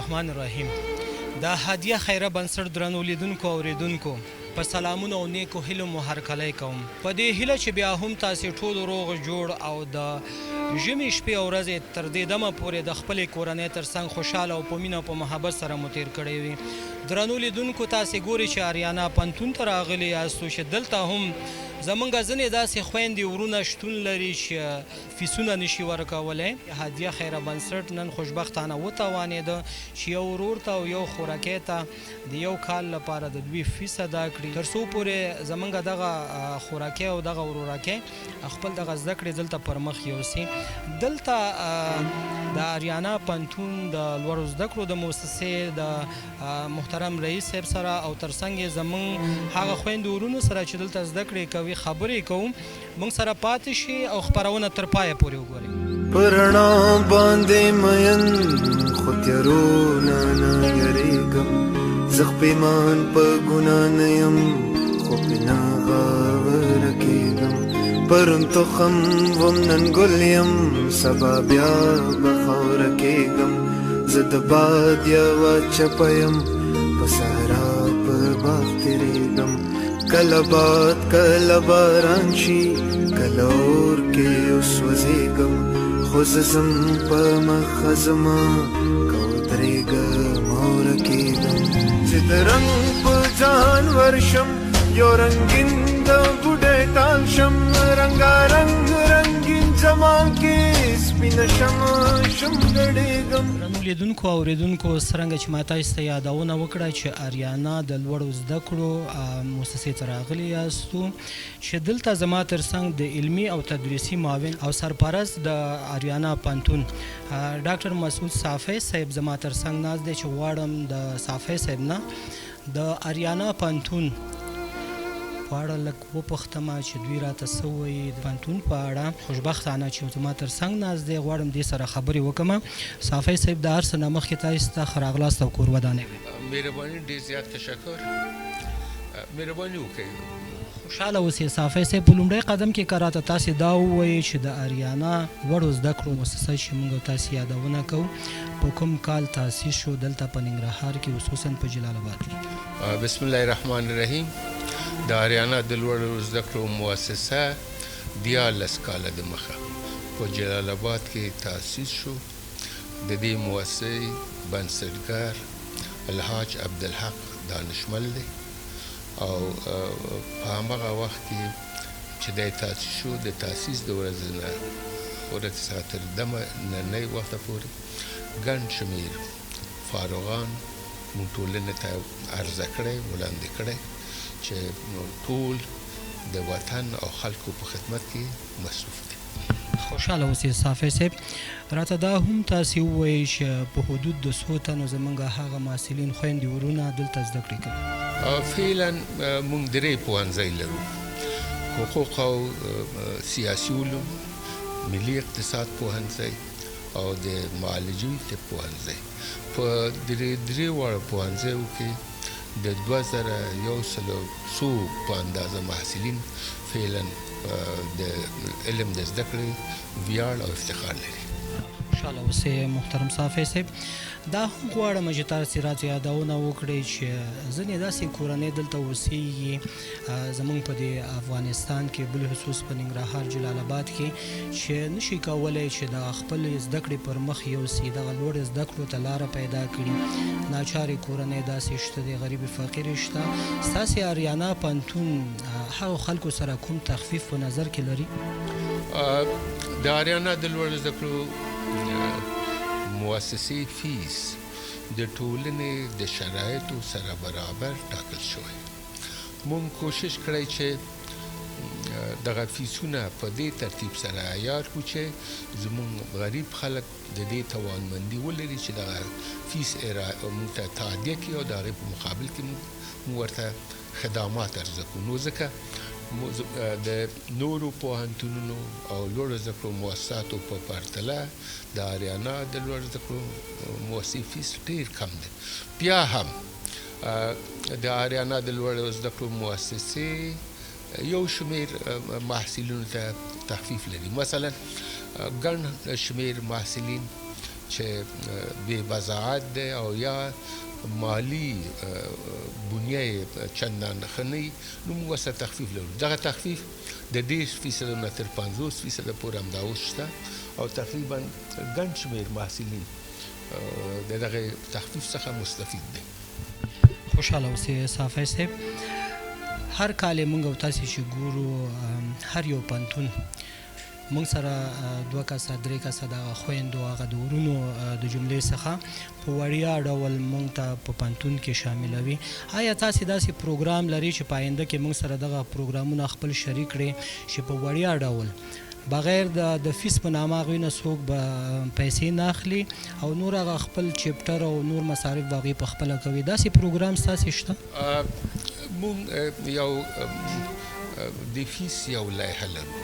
الرحمن الرحیم. د هدیه خیره بنسټ درنو لیدونکو او اوریدونکو په سلامونه او نیکو هیلو مو هرکلی کوم. په دې هیله چې بیا هم تاسې ټول روغ جوړ او د ژمي شپې او ورځې تر دې دمه پورې د خپلې کورنۍ تر څنګ خوشحاله او په مینه او په محبت سره مو تیر کړی وي. درنو لیدونکو تاسې ګورئ چې اریانا پنتون ته راغلي یاستو چې دلته هم زمونږ ځینې داسې خویندې ورونه شتون لري چې فیسونه نشي ورکولی. هدیه خیره بنسټ نن خوشبختانه وتوانېده چې یو ورور ته او یو خوراکۍ ته د یو کال لپاره د 2 فیس ادا کړي تر څو پورې زمونږ دغه خوراکۍ او دغه ورورکۍ خپل دغه زده کړې دلته پر مخ یوسي. دلته د اریانا پنتون د لوړو زده کړو د مؤسسې د محترم رئیس صاحب سره او ترڅنګ یې زمونږ هغه خویندو ورونو سره چې دلته زده کړې کوي خبرې کوم. موږ سره پاتې شي او خپرونه تر پایه پورې وګورئ. پر رڼا باندې مین خو تیارونه نه یریږم، زه خپېمان په ګناه نه یم خو پرې نه باوره کېږم. پرون تخم وم نن ګل یم سبا بیا به خاوره کېږم. زه د باد یوه چپه یم په صحرا په باغ تېرېږم. کله باد کله باران شي کله اور کې وسوځېږم، خو زه ځم په مخه زما که ودرېږم او ورکېږم. چې د رنګ په ځان ورشم یو رنګین د بوډۍ ټال شم، رنګارنګ رنګین زما کې سپینه شم ګډېږم. درنو لیدونکو او اوریدونکو څرنګه چې ما تاسو ته یادونه وکړه چې اریانا د لوړو زده کړو مؤسسې ته راغلي یاستو چې دلته زما ترڅنګ د علمي او تدریسي معاون او سرپرست د اریانا پنتون ډاکټر مسعود صافی صاحب زما ترڅنګ ناست دی چې غواړم د صافی صاحب نه د اریانا پنتون په اړه لږ وپوښتمه چې دوی راته څه وایي د پنتون په اړه. خوشبختانه چې زما ترڅنګ ناست دی غواړم دې سره خبرې وکړم. صافی صاحب د هر څه نه مخکې تاسو ته ښه راغلاست او کور ودانې وي. مهرباني ډېر زیات تشکر. مهرباني وکړئ. خوشحاله اوسئ صافی صاحب. په لومړی قدم کې که راته تاسې دا ووایئ چې د اریانا لوړو زده کړو مؤسسه چې موږ تاسې یادونه کوو په کوم کال تاسیس شو دلته په ننګرهار کې خصوصا په جلال آباد کې؟ بسم الله الرحمن الرحیم. د اریانا د لوړو زده کړو مؤسسه 14 کاله د مخه په جلال آباد کې تاسیس شو. د دې مؤسسې بنسټګر الحاج عبدالحق دانشمل دی او په همغه وخت کې چې دی تاسیس شو د تاسیس د ورځې نه څخه تر دمه نننۍ وخته پورې ګڼ شمېر فارغان مونږ ټولنې ته عرضه کړی وړاندې کړی چې ټول د وطن او خلکو په خدمت کې مصروف دي. خوشحاله اوسئ صافی صاحب. راته دا هم تاسې ووایئ چې په حدود د څو تنو زموږ هغه محصلین خویندې ورونه دلته زده کړې کوي؟ فعلا موږ 3 پوهنځي لرو: حقوق او سیاسي علوم، ملي اقتصاد پوهنځي او د معالجوي طب پوهنځي. په درې واړو پوهنځیو کې د 2100 په اندازه محصلین فعلا د علم د زده کړې ویاړ او افتخار لري. خوشحاله اوسئ محترم صافی صاحب. دا هم غواړم چې تاسې راته یادونه وکړئ چې ځینې داسې کورنۍ دلته اوسېږي زموږ په دې افغانستان کې بالخصوص په ننګرهار جلال آباد کې چې نشي کولی چې د خپل زده کړې پر مخ یوسي، دغه لوړې زده کړو ته لاره پیدا کړي. ناچارې کورنۍ داسې شته دي، غریبې فقیرې شته. ستاسې اریانا پنتون هغو خلکو سره کوم تخفیف په نظر کې لري؟ د اریانا د لوړو زده کړو مؤسسې فیس د ټولنې د شرایطو سره برابر ټاکل شوی. مونږ کوشش کړی چې دغه فیسونه په دې ترتیب سره عیار کړو چې زموږ غریب خلک د دې توانمندي ولري چې دغه فیس مونږ ته تعدیه کړي او د هغې په مقابل کې مونږ ورته خدمات عرضه کړو. نو ځکه د نورو پوهنتونونو او لوړو زده کړو مؤسساتو په پرتله د اریانا د لوړو زده کړو مؤسسې فیس ډېر کم دی. بیا هم د اریانا د لوړو زده کړو مؤسسې یو شمېر محصلینو ته تخفیف لري. مثلا ګڼ شمېر محصلین چې بې وضاحت دی او یا مالی بنیه چندان ښه نه وي نو موږ ورسره تخفیف لرو. دغه تخفیف د 10% نه تر 50% پورې همدا اوس شته او تقریبا ګڼ شمېر محصلین د دغه تخفیف څخه مستفید دي. خوشحاله اوسئ صافی صاحب. هر کال موږ او تاسې چې ګورو هر یو پوهنتون موږ سره 2 کسه 3 کسه د خویندو هغه د ورونو د جملې څخه په وړیا ډول موږ ته په پوهنتون کې شاملوي. آیا تاسې داسې پروګرام لرئ چې په آینده کې موږ سره دغه پروګرامونه خپل شریک کړئ چې په وړیا ډول بغیر د فیس په نامه هغوی نه څوک به پیسې نه اخلي او نور هغه خپل چپټر او نور مصارف به هغوی پخپله کوي؟ داسې پروګرام ستاسې شته؟ موږ یو د فیس یو لایحه لرو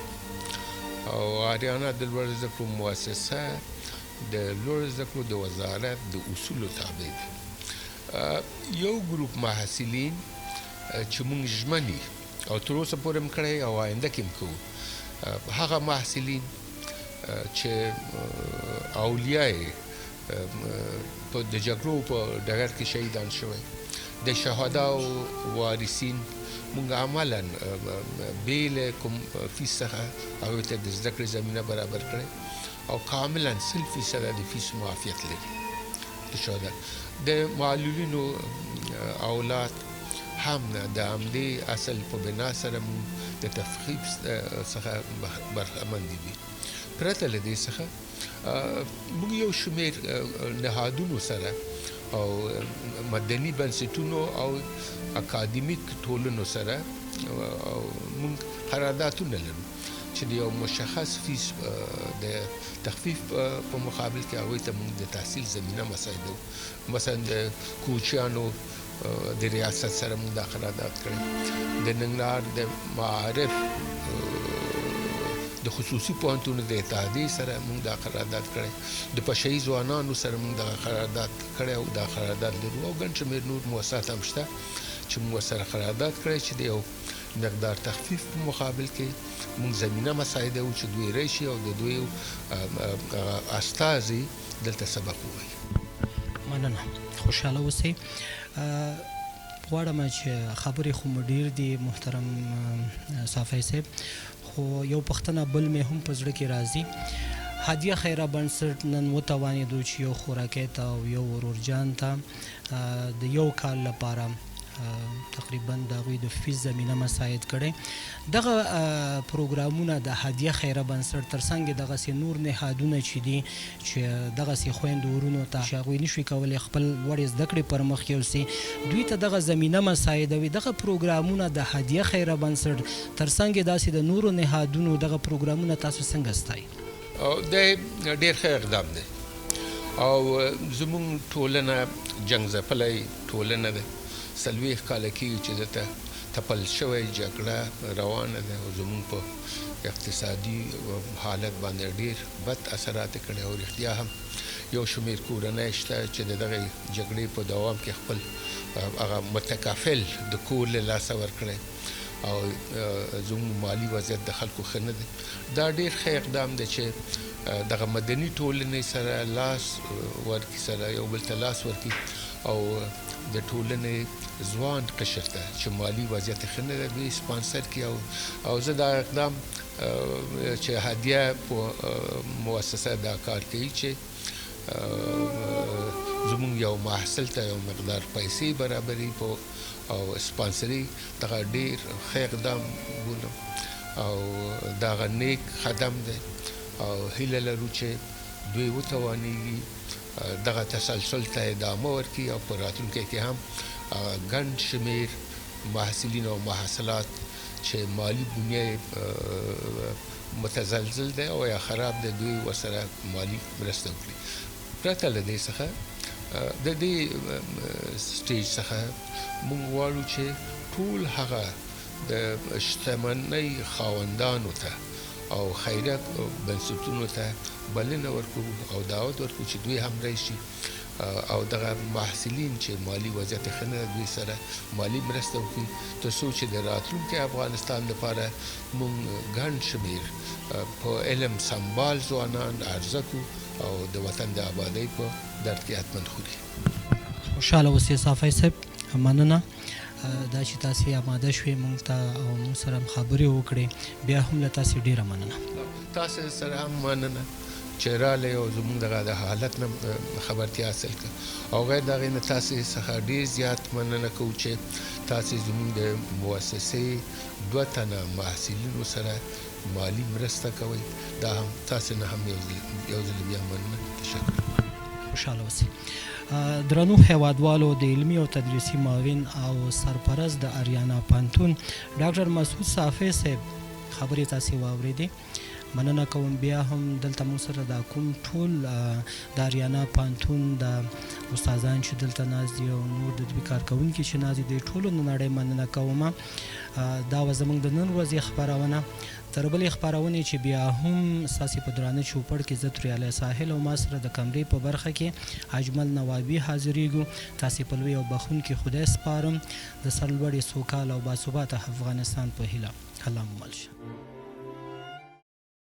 او آریانا د لوړ زده کړو مؤسسه د لوړ زده کړو د وزارت د اصولو تابع دي. یو ګروپ محصلین چې موږ ژمني او تر اوسه پورې هم کړی او آینده کې هم کوو هغه محصلین چې اولیاء په د جګړو په ډګر کې شهیدان شوی د شهداو وارثین موږ عملا بې له کوم فیس څخه هغوی ته د زده کړې زمینه برابر کړی او کاملا 100% د فیس معافیت لري. د شهدا د معلولینو اولاد هم د همدې اصل په بنا سره موږ د تخفیف څخه برخمن دي. پرته له دې څخه موږ یو شمېر نهادونو سره او مدني بنسټونو او اکاډمیک ټولنو سره موږ قراردادونه لرو چې د یو مشخص فیس د تخفیف په مقابل کې هغوی ته موږ د تحصیل زمینه مساعدو. مثلا د کوچیانو د ریاست سره موږ دا قرارداد کړی، د ننګرهار د معارف د خصوصي پوهنتونو د اتحادیې سره موږ دا قرارداد کړی، د پشه یي ځوانانو سره موږ دا قرارداد کړی او دا قرارداد لرو او ګڼ شمېر نور مؤسسات هم شته چې موږ ورسره قرارداد کړی چې د یو مقدار تخفیف په مقابل کې موږ زمینه مساعده و چې دوی راشي او د دوی استازي دلته سبق ووایي. مننه، خوشحاله اوسئ. غواړم چې خبرې خو مو ډېر دي محترم صافی صاحب، خو یو پوښتنه بل مې هم په زړه کې راځي. هدیه خیره بنسټ نن وتوانېدو چې یو خوراکۍ ته او یو ورورجان ته د یو کال لپاره تقریبا د هغوی د فیس زمینه مساعد کړی. دغه پروګرامونه د هدیه خیره بنسټ تر څنګ دغسې نور نهادونه چې دي چې دغسې خویندو ورونو ته چې هغوی نشوي کولی خپل وړې زده کړې پر مخ یوسي، دوی ته دغه زمینه مساعدوي. دغه پروګرامونه د هدیه خیره بنسټ تر څنګ داسې د نورو نهادونو دغه پروګرامونه تاسو څنګه ستایي؟ د ډېر ښه اقدام دی او زموږ ټولنه جنګ ځپلی ټولنه ده. 40 کاله کېږي چې دلته تپل شوی جګړه روانه ده او زموږ په اقتصادي حالت باندې ډېر بد اثرات یې کړي او رښتیا هم یو شمېر کورنۍ شته چې د دغې جګړې په دوام کې خپل هغه متکافل د کور له لاسه ورکړی او زموږ مالي وضعیت د خلکو ښه نه دی. دا ډېر ښه اقدام دی چې دغه مدني ټولنې سره لاس ورکړي، سره یو بل ته لاس ورکړي او د ټولنې ځوان قشر ته چې مالي وضعیت ښه نه ده دوی سپانسر کړي او زه دا اقدام چې هدیه په مؤسسه دا کار کوي چې زموږ یو محصل ته یو مقدار پیسې برابري او سپانسري دغه ډېر ښه اقدام بولم او دغه نیک قدم دی او هیله لرو چې دوی وتوانېږي دغه تسلسل ته ادامه ورکړي او په راتلونکي کې هم ګڼ شمېر محصلین او محصلات چې مالي بنیه متزلزل دی او یا خراب دی دوی ورسره مالي مرسته وکړي. پرته له دې څخه د دې سټیج څخه موږ غواړو چې ټول هغه د شتمنۍ خاوندانو ته او خیریت بنسټونو ته بلنه ورکړو او دعوت ورکړو چې دوی هم راشي او دغه محصلین چې مالی وضعیت ښه نه ده دوی سره مالی مرسته وکړي تر څو چې د راتلونکي افغانستان لپاره موږ ګڼ شمېر په علم سمبال ځوانان عرضه کړو او د وطن د آبادۍ په درد کې حتمن خوري. خوشحاله اوسئ صافی صاحب، مننه دا چې تاسې آماده شوې موږ ته او موږ سره خبرې وکړې، بیا هم له تاسې ډېره مننه. تاسې سره هم مننه چې راغلی او زموږ دغه د حالت نه خبرتیا حاصل کړه او غیر د هغې نه تاسې څخه ډېر زیات مننه کوو چې تاسې زموږ د مؤسسې 2 تنه محصلینو سره مالی مرسته کوئ. دا هم تاسې نه هم یو ځل بیا مننه. تشکر. خوشحاله اوسئ. درنو هیوادوالو، د علمي او تدریسي معاون او سرپرست د اریانا پوهنتون ډاکټر مسعود صافی صاحب خبرې تاسې واورېدې. مننه کوم بیا هم دلته موږ سره دا کوم ټول د اریانا پوهنتون د استادان چې دلته ناست دي او نور د دوی کارکوونکي چې ناست دي ټولو نه نړۍ مننه کوم. دا وه زموږ د نن ورځې خپرونه. تر بلې خپرونې چې بیا هم ستاسې په درانه چوپړ کې زه تریالی ساحل او ما سره د کمرې په برخه کې اجمل نوابي حاضرېږو. تاسې په لوی او بخښونکي خدای سپارم د سرلوړې سوکاله او باثباته افغانستان په هیله. الله مو مل شه.